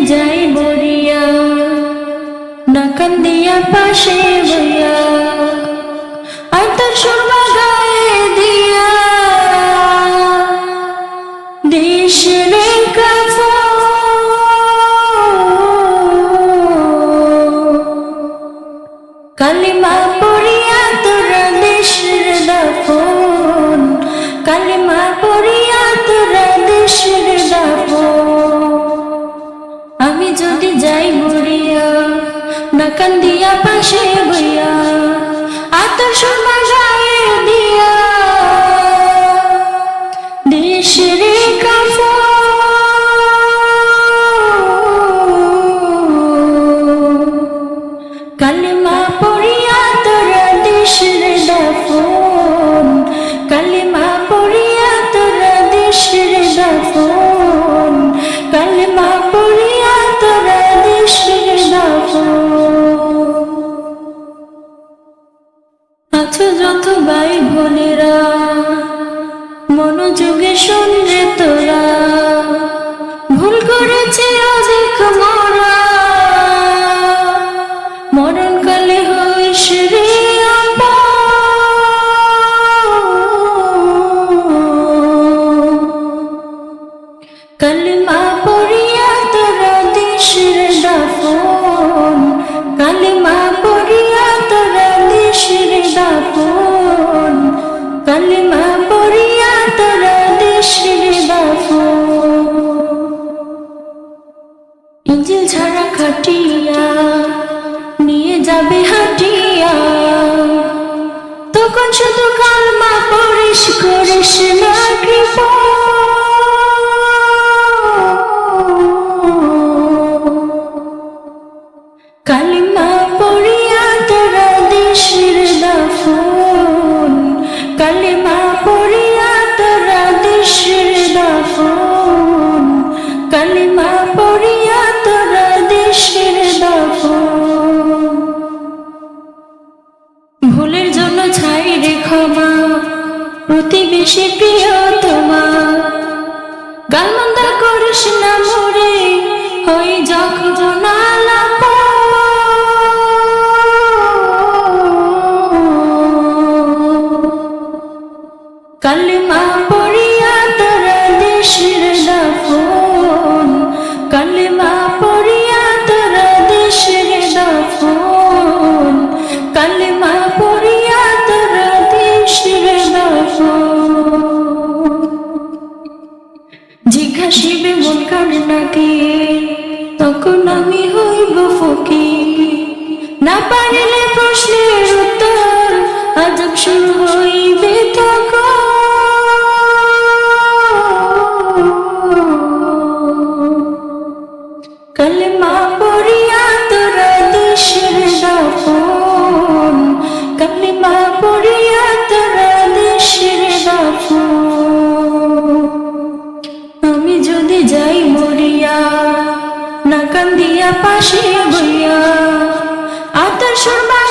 যাই মরিয়া, না কান্দিয়া পাশে বইয়া, আর তোর সুরমা গায়ে দিয়া দেশ রে কাফন, কালিমা পড়িয়া তোরা দেশের দাফন, কালিমা পড়িয়া তোরা দেশের দাফন। আমি যদি যাই মরিয়া, না কান্দিয়া পাশে বইয়া, আতর সুরমা গায়ে দিয়া দেশের কাফন, কালিমা পড়িয়া তোরা দেশের দাফন, কালিমা পড়িয়া তোরা দেশের দাফন, কালিমা পড়িয়া তোরা দেশের দাফন। আছো যত ভাই বোনেরা, মনোযোগে শোন রে তোরা, ভুল করেছি অধিক মোরা, মরণকালে হইস রে কালিমা পড়িয়া তোরা দেশের দাফন, কালিমা পড়িয়া তোরা দেশের দাফন, কালিমা পড়িয়া তোরা দেশের দাফন। ইঞ্জিল ছাড়া খাটিয়া নিয়ে যাবে হাটিয়া, তখন শুধু কালমা পড়িস করিস না কৃপা, কালিমা পড়িয়া তোরা দেশের দাফন, কালিমা পড়িয়া তোরা দেশের দাফন, কালিমা পড়িয়া তোরা দেশের দাফন। ভুলের জন্য ছাই রে ক্ষমা, প্রতিবেশী প্রিয় তোমার, গালমন্দ করিস না মোরে, হই যখন আলাপ, কালিমা পড়িয়া তোরা দেশের দাফন, কালিমা পড়িয়া তোরা দেশের দাফন, কালিমা পড়িয়া তোরা দেশের দাফন। জিজ্ঞাসিবে মন কার নাকি, তখন আমি হইব ফকির, না পারিলে প্রশ্নের উত্তর আজব শুরু হইবে তখন, কালিমা পড়িয়া তোরা দেশের দাফন, কালিমা পড়িয়া তোরা দেশের দাফন। আমি যদি যাই মরিয়া, না কান্দিয়া পাশে বইয়া, আতর সুরমা